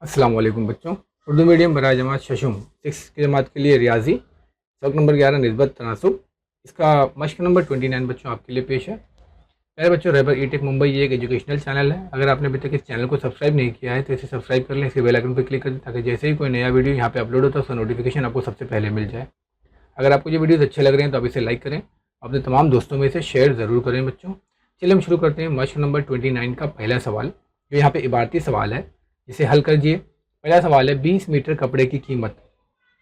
अस्सलाम वालेकुम बच्चों। उर्दू मीडियम बराए जमात शशुम 6 की जमात के लिए रियाजी सबक नंबर 11 निस्बत तनासुब, इसका मश्क नंबर 29 बच्चों आपके लिए पेश है। प्यारे बच्चों, रहबर ई टेक मुंबई ये एक एजुकेशनल चैनल है। अगर आपने अभी तक इस चैनल को सब्सक्राइब नहीं किया है तो इसे सब्सक्राइब कर लें, इसके बेल आइकन पर क्लिक कर दें ताकि जैसे ही कोई नया वीडियो यहाँ पे अपलोड होता है उसका नोटिफिकेशन आपको सबसे पहले मिल जाए। अगर आपको ये वीडियोस अच्छे लग रहे हैं तो आप इसे लाइक करें, अपने तमाम दोस्तों में इसे शेयर ज़रूर करें। बच्चों चलिए हम शुरू करते हैं मश्क नंबर 29 का पहला सवाल, जो यहाँ पे इबारती सवाल है, जिसे हल करिए। पहला सवाल है, 20 मीटर कपड़े की कीमत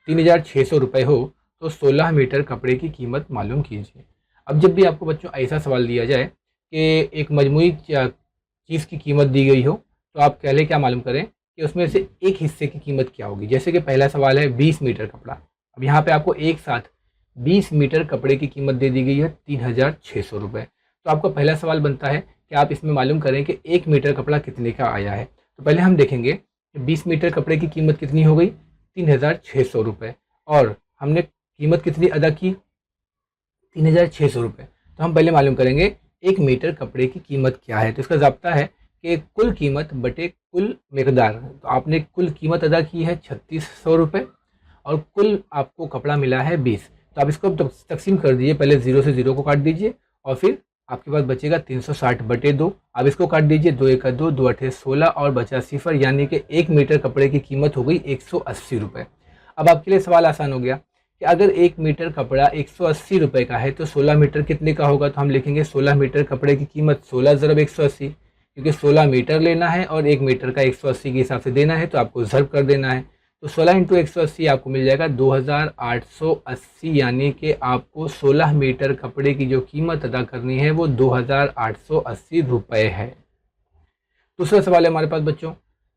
3600 रुपये हो तो 16 मीटर कपड़े की कीमत मालूम कीजिए। अब जब भी आपको बच्चों ऐसा सवाल दिया जाए कि एक मजमूई चीज़ की कीमत दी गई हो, तो आप पहले क्या मालूम करें कि उसमें से एक हिस्से की कीमत क्या होगी। जैसे कि पहला सवाल है 20 मीटर कपड़ा, अब यहाँ पे आपको एक साथ 20 मीटर कपड़े की कीमत दे दी गई है 3600 रुपये। तो आपका पहला सवाल बनता है कि आप इसमें मालूम करें कि 1 मीटर कपड़ा कितने का आया है। तो पहले हम देखेंगे कि 20 मीटर कपड़े की कीमत कितनी हो गई, 3600 रुपये, और हमने कीमत कितनी अदा की, 3600 रुपये। तो हम पहले मालूम करेंगे 1 मीटर कपड़े की कीमत क्या है। तो इसका ज़ाब्ता है कि कुल कीमत बटे कुल मकदार। तो आपने कुल कीमत अदा की है 3600 रुपये और कुल आपको कपड़ा मिला है 20। तो आप इसको तकसीम कर दीजिए, पहले 0 से 0 को काट दीजिए और फिर आपके पास बचेगा 360 बटे 2। अब इसको काट दीजिए, 2 1 2, 2 8 16 और बचा सिफर, यानी कि 1 मीटर कपड़े की कीमत हो गई 180 रुपये। अब आपके लिए सवाल आसान हो गया कि अगर 1 मीटर कपड़ा 180 रुपये का है तो 16 मीटर कितने का होगा। तो हम लिखेंगे 16 मीटर कपड़े की कीमत 16 ज़रब 180, क्योंकि 16 मीटर लेना है और 1 मीटर का 180 के हिसाब से देना है तो आपको ज़रब कर देना है। तो 16 इंटू 180 आपको मिल जाएगा 2880, यानी कि आपको 16 मीटर कपड़े की जो कीमत अदा करनी है वो 2880 रुपये है। दूसरा सवाल है हमारे पास बच्चों,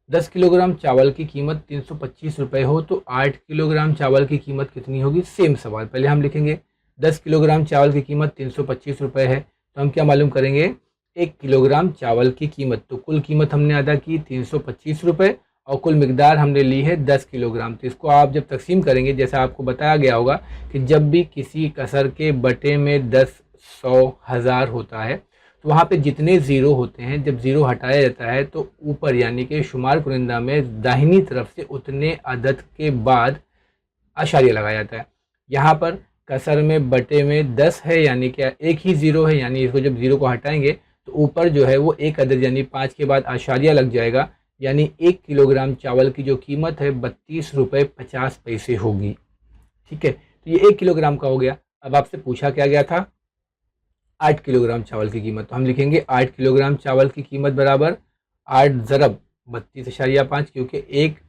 10 किलोग्राम चावल की कीमत 325 रुपये हो तो 8 किलोग्राम चावल की कीमत कितनी होगी। सेम सवाल, पहले हम लिखेंगे 10 किलोग्राम चावल की कीमत 325 रुपये है, तो हम क्या मालूम करेंगे 1 किलोग्राम चावल की कीमत। तो कुल कीमत हमने अदा की 325 रुपये और कुल मिकदार हमने ली है 10 किलोग्राम। तो इसको आप जब तकसीम करेंगे, जैसा आपको बताया गया होगा कि जब भी किसी कसर के बटे में 10, 100, 1000 होता है तो वहाँ पे जितने ज़ीरो होते हैं, जब ज़ीरो हटाया जाता है तो ऊपर यानी कि शुमार कुनिंदा में दाहिनी तरफ से उतने अदद के बाद आशारिया लगाया जाता है। यहाँ पर कसर में बटे में 10 है, यानी कि एक ही ज़ीरो है, यानी इसको जब ज़ीरो को हटाएंगे तो ऊपर जो है वो एक अदद यानी 5 के बाद आशारिया लग जाएगा, यानी 1 किलोग्राम चावल की जो कीमत है 32 रुपये 50 पैसे होगी। ठीक है, तो ये 1 किलोग्राम का हो गया। अब आपसे पूछा क्या गया था 8 किलोग्राम चावल की कीमत, तो हम लिखेंगे 8 किलोग्राम चावल की कीमत बराबर 8 ज़रब 32.5, क्योंकि 1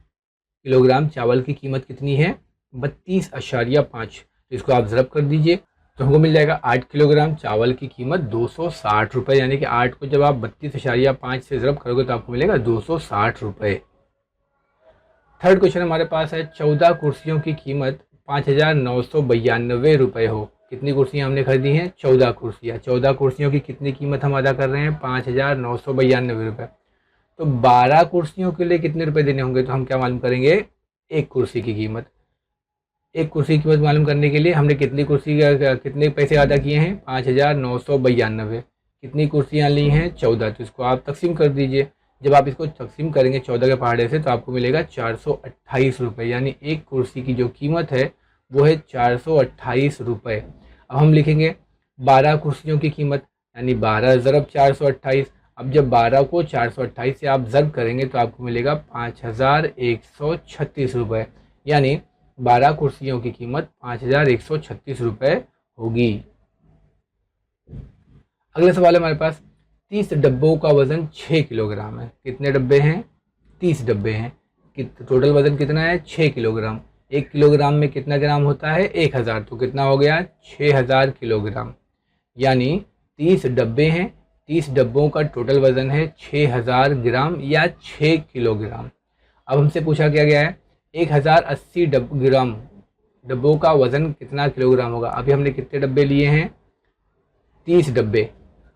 किलोग्राम चावल की कीमत कितनी है 32.5। तो इसको आप ज़रब कर दीजिए तो हमको मिल जाएगा 8 किलोग्राम चावल की कीमत 260 रुपये, यानी कि 8 को जब आप 32.5 से ज़रब करोगे तो आपको मिलेगा 260 रुपये। थर्ड क्वेश्चन हमारे पास है, 14 कुर्सियों की कीमत 5992 रुपये हो। कितनी कुर्सियाँ हमने खरीदी हैं 14 कुर्सियाँ। 14 कुर्सियों की कितनी कीमत हम अदा कर रहे हैं 5992 रुपये। तो 12 कुर्सियों के लिए कितने रुपए देने होंगे। तो हम क्या मालूम करेंगे एक कुर्सी की कीमत। एक कुर्सी की कीमत मालूम करने के लिए हमने कितनी कुर्सी कितने पैसे अदा किए हैं 5992। कितनी कुर्सियाँ ली हैं 14, तो इसको आप तकसीम कर दीजिए। जब आप इसको तकसीम करेंगे 14 के पहाड़े से तो आपको मिलेगा 428 रुपये, यानी एक कुर्सी की जो कीमत है वो है 428 रुपये। अब हम लिखेंगे 12 कुर्सियों की कीमत, यानी 12 ज़रब 428। अब जब 12 को 428 से आप ज़रब करेंगे तो आपको मिलेगा 5136 रुपये, यानी 12 कुर्सियों की कीमत 5136 रुपये होगी। अगला सवाल है हमारे पास, 30 डब्बों का वज़न 6 किलोग्राम है। कितने डब्बे हैं 30 डब्बे हैं। टोटल वज़न कितना है 6 किलोग्राम। 1 किलोग्राम में कितना ग्राम होता है 1000, तो कितना हो गया 6000 किलोग्राम, यानी 30 डब्बे हैं, 30 डब्बों का टोटल वज़न है 6000 ग्राम या 6 किलोग्राम। अब हमसे पूछा क्या गया है 1080 ग्राम डब्बों का वज़न कितना किलोग्राम होगा। अभी हमने कितने डब्बे लिए हैं 30 डब्बे,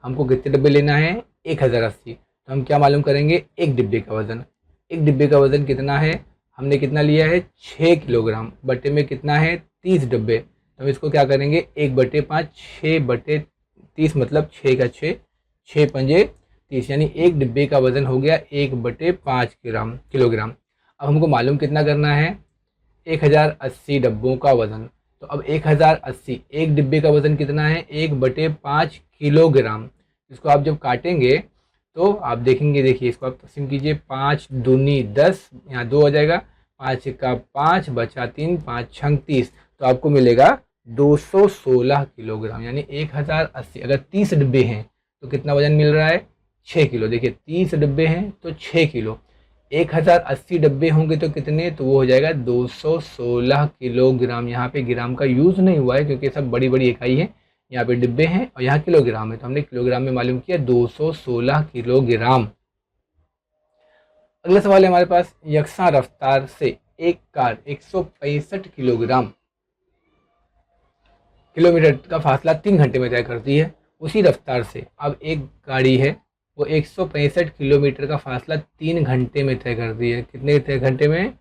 हमको कितने डब्बे लेना है 1080। तो हम क्या मालूम करेंगे एक डिब्बे का वज़न। एक डिब्बे का वज़न कितना है, हमने कितना लिया है 6 किलोग्राम, बटे में कितना है 30 डब्बे। तो हम इसको क्या करेंगे 1/5, 6/30 मतलब 6 का 6, 6 पंजे 30, यानी एक डिब्बे का वज़न हो गया 1/5 किलोग्राम। अब हमको मालूम कितना करना है, 1080 डब्बों का वज़न। तो अब 1080, एक डिब्बे का वज़न कितना है, 1/5 किलोग्राम। इसको आप जब काटेंगे तो आप देखेंगे, देखिए इसको आप तकसीम कीजिए, 5 दूनी 10, यहाँ 2 हो जाएगा, 5 का 5 बचा 3, 5 छंग 30, तो आपको मिलेगा 216 किलोग्राम। यानी 1080, अगर 30 डिब्बे हैं तो कितना वजन मिल रहा है, 6 किलो। देखिए 30 डिब्बे हैं तो 6 किलो, 1080 डब्बे होंगे तो कितने, तो वो हो जाएगा 216 किलोग्राम। यहाँ पे ग्राम का यूज़ नहीं हुआ है क्योंकि सब बड़ी बड़ी इकाई है, यहाँ पे डिब्बे हैं और यहाँ किलोग्राम है, तो हमने किलोग्राम में मालूम किया 216 किलोग्राम। अगला सवाल है हमारे पास, यकसा रफ्तार से एक कार 165 किलोमीटर का फासला 3 घंटे में तय करती है। उसी रफ्तार से अब एक गाड़ी है, वो 165 किलोमीटर का फासला 3 घंटे में तय करती है। कितने घंटे में,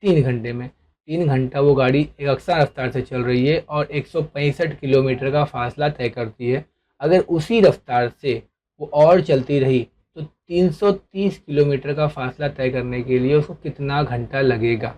3 घंटे में। 3 घंटा वो गाड़ी एक अक्सर रफ्तार से चल रही है और 165 किलोमीटर का फासला तय करती है। अगर उसी रफ्तार से वो और चलती रही तो 330 किलोमीटर का फासला तय करने के लिए उसको कितना घंटा लगेगा।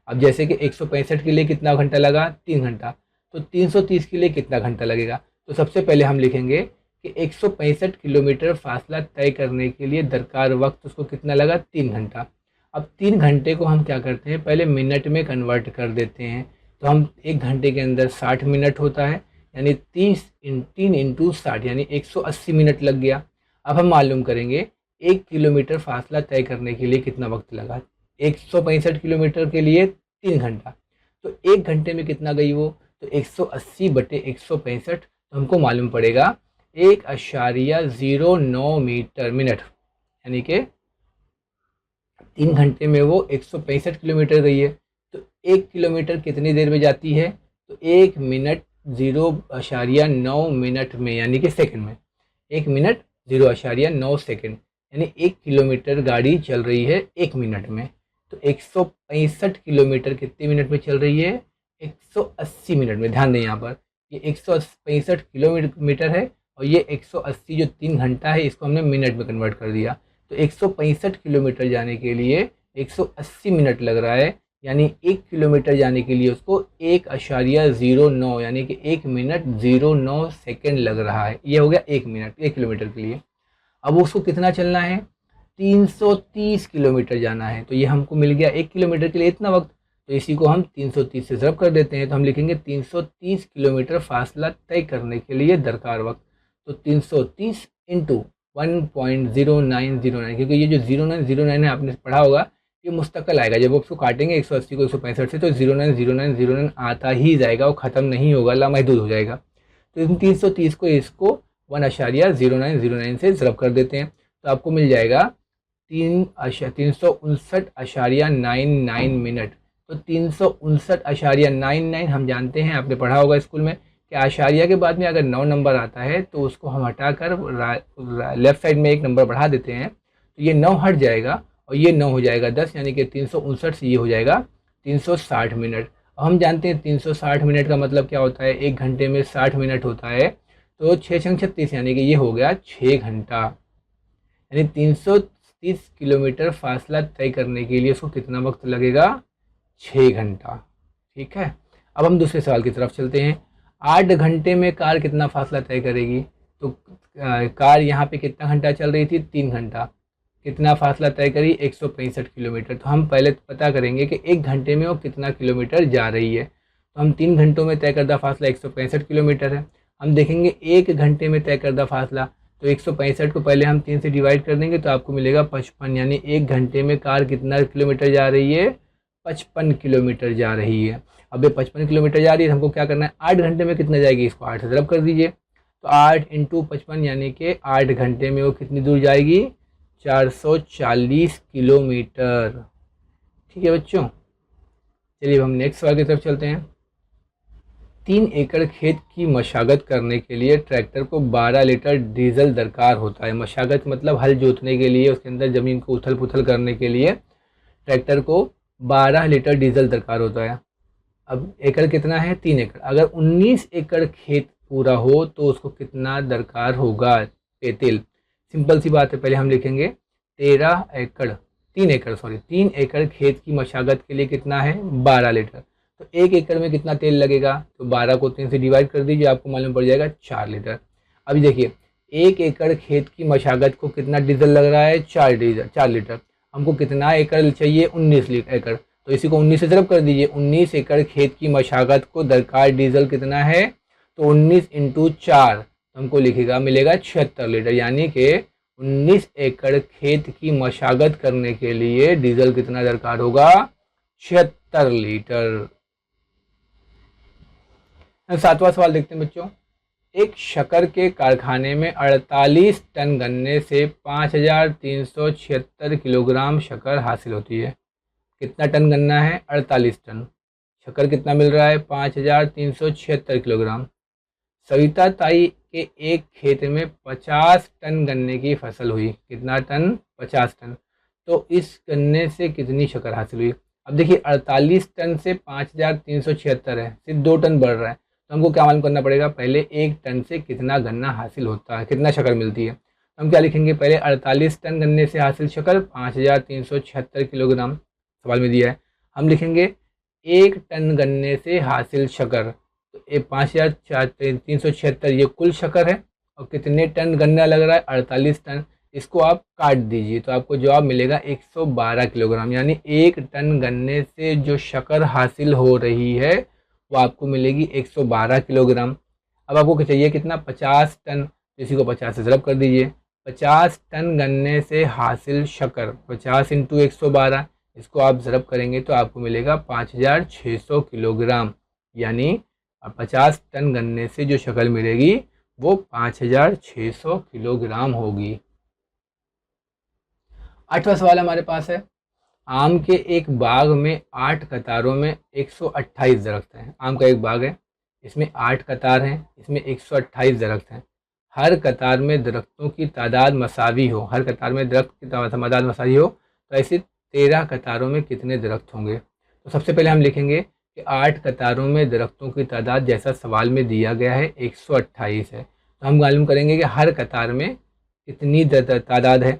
अब जैसे कि 165 के लिए कितना घंटा लगा, 3 घंटा, तो 330 के लिए कितना घंटा लगेगा। तो सबसे पहले हम लिखेंगे कि 165 किलोमीटर फासला तय करने के लिए दरकार वक्त उसको कितना लगा, 3 घंटा। अब 3 घंटे को हम क्या करते हैं, पहले मिनट में कन्वर्ट कर देते हैं। तो हम 1 घंटे के अंदर 60 मिनट होता है, यानी 3 इंटू 60 यानी 180 मिनट लग गया। अब हम मालूम करेंगे 1 किलोमीटर फासला तय करने के लिए कितना वक्त लगा। 165 किलोमीटर के लिए 3 घंटा, तो 1 घंटे में कितना गई वो, तो 180/165, तो हमको मालूम पड़ेगा 1.09 मीटर मिनट, यानी कि 3 घंटे में वो 165 किलोमीटर गई है। तो 1 किलोमीटर कितनी देर में जाती है, तो 1 मिनट 0.9 मिनट में, यानी कि सेकंड में। 1 मिनट 0.9 सेकंड, यानी 1 किलोमीटर गाड़ी चल रही है 1 मिनट में। तो 165 किलोमीटर कितने मिनट में चल रही है, 180 मिनट में। ध्यान दें यहाँ पर, ये 165 किलोमीटर है और ये 180 जो 3 घंटा है इसको हमने मिनट में कन्वर्ट कर दिया। तो 165 किलोमीटर जाने के लिए 180 मिनट लग रहा है, यानी 1 किलोमीटर जाने के लिए उसको 1.09 यानी कि 1 मिनट 09 सेकेंड लग रहा है। ये हो गया 1 मिनट 1 किलोमीटर के लिए। अब उसको कितना चलना है, 330 किलोमीटर जाना है। तो ये हमको मिल गया 1 किलोमीटर के लिए इतना वक्त, तो इसी को हम 330 से ज़रब कर देते हैं। तो हम लिखेंगे 330 किलोमीटर फासला तय करने के लिए दरकार वक्त। तो 330 इंटू 1.0909, क्योंकि ये जो 0909 है आपने पढ़ा होगा, ये मुस्तकिल आएगा। जब उसको काटेंगे 180 को 165 से, तो 090909 आता ही जाएगा, वो ख़त्म नहीं होगा, लामहदूद हो जाएगा। तो इन 330 को इसको 1.0909 से ज़रब कर देते हैं, तो आपको मिल जाएगा 359.99 मिनट। तो 359.99 हम जानते हैं, आपने पढ़ा होगा स्कूल में, कि आशारिया के बाद में अगर 9 नंबर आता है तो उसको हम हटाकर लेफ़्ट साइड में 1 नंबर बढ़ा देते हैं, तो ये 9 हट जाएगा और ये 9 हो जाएगा 10, यानी कि 359 से ये हो जाएगा 360 मिनट। और हम जानते हैं 360 मिनट का मतलब क्या होता है, 1 घंटे में 60 मिनट होता है, तो 6 छंग 36, यानी कि ये हो गया 6 घंटा। यानी 330 किलोमीटर फासला तय करने के लिए उसको कितना वक्त लगेगा, 6 घंटा। ठीक है, अब हम दूसरे सवाल की तरफ चलते हैं। 8 घंटे में कार कितना फासला तय करेगी। तो कार यहाँ पे कितना घंटा चल रही थी, 3 घंटा, कितना फासला तय करी, 165 किलोमीटर। तो हम पहले पता करेंगे कि 1 घंटे में वो कितना किलोमीटर जा रही है। तो हम 3 घंटों में तय करदा फासला 165 किलोमीटर है। हम देखेंगे 1 घंटे में तय करदा फासला, तो 165 को पहले हम 3 से डिवाइड कर देंगे तो आपको मिलेगा 55, यानी 1 घंटे में कार कितना किलोमीटर जा रही है, 55 किलोमीटर जा रही है। अब ये 55 किलोमीटर जा रही है, हमको क्या करना है, 8 घंटे में कितना जाएगी, इसको 8 से ज़रब कर दीजिए। तो 8 इंटू 55 यानी कि 8 घंटे में वो कितनी दूर जाएगी, 440 किलोमीटर। ठीक है बच्चों, चलिए हम नेक्स्ट सवाल की तरफ चलते हैं। 3 एकड़ खेत की मशागत करने के लिए ट्रैक्टर को 12 लीटर डीजल दरकार होता है। मशागत मतलब हल जोतने के लिए, उसके अंदर ज़मीन को उथल पुथल करने के लिए ट्रैक्टर को 12 लीटर डीजल दरकार होता है। अब एकड़ कितना है, 3 एकड़। अगर 19 एकड़ खेत पूरा हो तो उसको कितना दरकार होगा, पेतिल। सिंपल सी बात है, पहले हम लिखेंगे 13 एकड़ 3 एकड़ खेत की मशागत के लिए कितना है 12 लीटर। तो 1 एकड़ में कितना तेल लगेगा, तो 12 को 3 से डिवाइड कर दीजिए, आपको मालूम पड़ जाएगा 4 लीटर। अभी देखिए 1 एकड़ खेत की मशागत को कितना डीजल लग रहा है 4 लीटर। हमको कितना एकड़ चाहिए 19 एकड़, तो इसी को 19 से ज़रब कर दीजिए। 19 एकड़ खेत की मशागत को दरकार डीजल कितना है, तो 19 इंटू 4, तो हमको लिखेगा मिलेगा 76 लीटर। यानी कि 19 एकड़ खेत की मशागत करने के लिए डीजल कितना दरकार होगा 76 लीटर। 7वां सवाल देखते हैं बच्चों। एक शक्कर के कारखाने में 48 टन गन्ने से 5376 किलोग्राम शक्कर हासिल होती है। कितना टन गन्ना है 48 टन, शक्कर कितना मिल रहा है 5376 किलोग्राम। सविता ताई के एक खेत में 50 टन गन्ने की फसल हुई। कितना टन 50 टन। तो इस गन्ने से कितनी शक्कर हासिल हुई। अब देखिए 48 टन से 5376 है, सिर्फ 2 टन बढ़ रहा है। तो हमको क्या मालूम करना पड़ेगा, पहले 1 टन से कितना गन्ना हासिल होता है, कितना शक्कर मिलती है। तो हम क्या लिखेंगे, पहले 48 टन गन्ने से हासिल शक्कर 5376 किलोग्राम सवाल में दिया है। हम लिखेंगे 1 टन गन्ने से हासिल शक्कर, तो ये 5376 ये कुल शक्कर है, और कितने टन गन्ना लग रहा है 48 टन। इसको आप काट दीजिए तो आपको जवाब मिलेगा 112 किलोग्राम। यानी 1 टन गन्ने से जो शक्कर हासिल हो रही है वो आपको मिलेगी 112 किलोग्राम। अब आपको चाहिए कितना 50 टन, इसी को 50 से ज़रब कर दीजिए। 50 टन गन्ने से हासिल शक्कर 50 इंटू 112, इसको आप ज़रब करेंगे तो आपको मिलेगा 5600 किलोग्राम। यानी 50 टन गन्ने से जो शक्कर मिलेगी वो 5600 किलोग्राम होगी। 8वां सवाल हमारे पास है। आम के एक बाग में 8 कतारों में 128 दरख्त हैं। आम का एक बाग है, इसमें 8 कतार हैं, इसमें 128 दरख्त हैं। हर कतार में दरख्तों की तादाद मसावी हो, हर कतार में दरख्त की तादाद मसावी हो, तो ऐसे 13 कतारों में कितने दरख्त होंगे। तो सबसे पहले हम लिखेंगे कि 8 कतारों में दरख्तों की तादाद जैसा सवाल में दिया गया है 128 है। तो हम मालूम करेंगे कि हर कतार में कितनी तादाद है।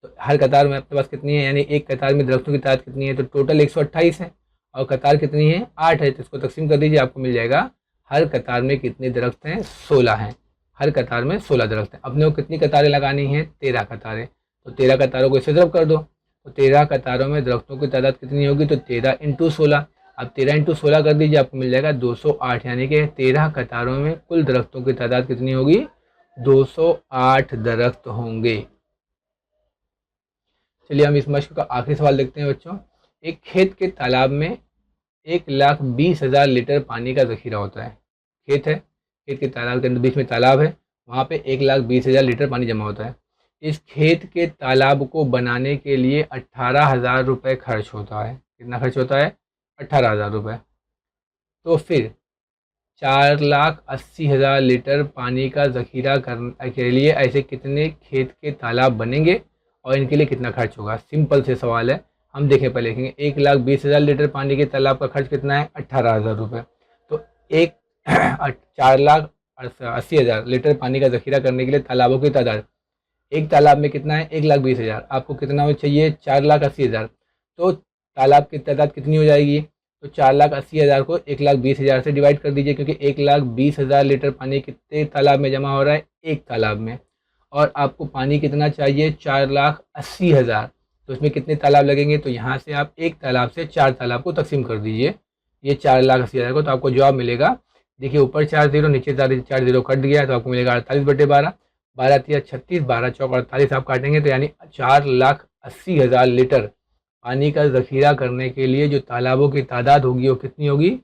तो हर कतार में आपके पास कितनी है, यानी एक कतार में दरख्तों की तादाद कितनी है, तो टोटल 128 है, और कतार कितनी है 8 है, तो इसको तकसीम कर दीजिए, आपको मिल जाएगा हर कतार में कितने दरख्त हैं 16 हैं। हर कतार में 16 दरख्त हैं। अपने को कितनी कतारें लगानी हैं 13 कतारें, तो 13 कतारों को इसे ज़रब कर दो, तो 13 कतारों में दरख्तों की तादाद कितनी होगी, तो 13 इंटू 16। अब 13 इंटू 16 कर दीजिए, आपको मिल जाएगा 208। यानी कि 13 कतारों में कुल दरख्तों की तादाद कितनी होगी 208 दरख्त होंगे। चलिए हम इस मश्क का आखिरी सवाल देखते हैं बच्चों। एक खेत के तालाब में 1,20,000 लीटर पानी का ज़ख़ीरा होता है। खेत है, खेत के तालाब के अंदर बीच में तालाब है, वहाँ पे 1,20,000 लीटर पानी जमा होता है। इस खेत के तालाब को बनाने के लिए 18,000 रुपये खर्च होता है। कितना खर्च होता है 18,000 रुपये। तो फिर 4,80,000 लीटर पानी का ज़ख़ीरा करने के लिए ऐसे कितने खेत के तालाब बनेंगे और इनके लिए कितना खर्च होगा। सिंपल से सवाल है, हम देखें पहले लिखेंगे 1,20,000 लीटर पानी के तालाब का खर्च कितना है 18,000 रुपये। तो 4,80,000 लीटर पानी का ज़ख़ीरा करने के लिए तालाबों की तादाद, एक तालाब में कितना है 1,20,000, आपको कितना चाहिए 4,80,000। तो तालाब की तादाद कितनी हो जाएगी, तो 4,80,000 को 1,20,000 से डिवाइड कर दीजिए, क्योंकि 1,20,000 लीटर पानी कितने तालाब में जमा हो रहा है एक तालाब में, और आपको पानी कितना चाहिए 4,80,000। तो इसमें कितने तालाब लगेंगे, तो यहाँ से आप एक तालाब से 4 तालाब को तकसीम कर दीजिए, ये 4,80,000 को, तो आपको जवाब मिलेगा। देखिए ऊपर 4 जीरो नीचे 4 जीरो कट गया, तो आपको मिलेगा 48/12, 12 तिया 36, 12 चौक 48 आप काटेंगे, तो यानी 4,80,000 लीटर पानी का ज़ख़ीरा करने के लिए जो तालाबों की तादाद होगी वो कितनी होगी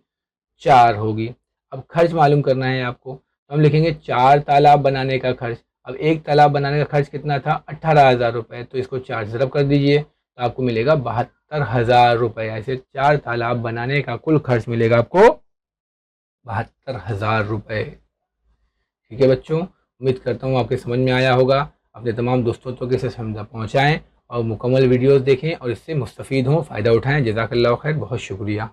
4 होगी। अब खर्च मालूम करना है आपको, तो हम लिखेंगे 4 तालाब बनाने का खर्च। अब एक तालाब बनाने का खर्च कितना था 18,000 रुपये, तो इसको 4 से ज़रब कर दीजिए, तो आपको मिलेगा 72,000 रुपये। ऐसे 4 तालाब बनाने का कुल खर्च मिलेगा आपको 72,000 रुपये। ठीक है बच्चों, उम्मीद करता हूँ आपके समझ में आया होगा। अपने तमाम दोस्तों तक इसे समझा पहुँचाएँ और मुकम्मल वीडियोस देखें और इससे मुस्तफ़ीद हों, फ़ायदा उठाएँ। जज़ाकल्लाहु खैर, बहुत शुक्रिया।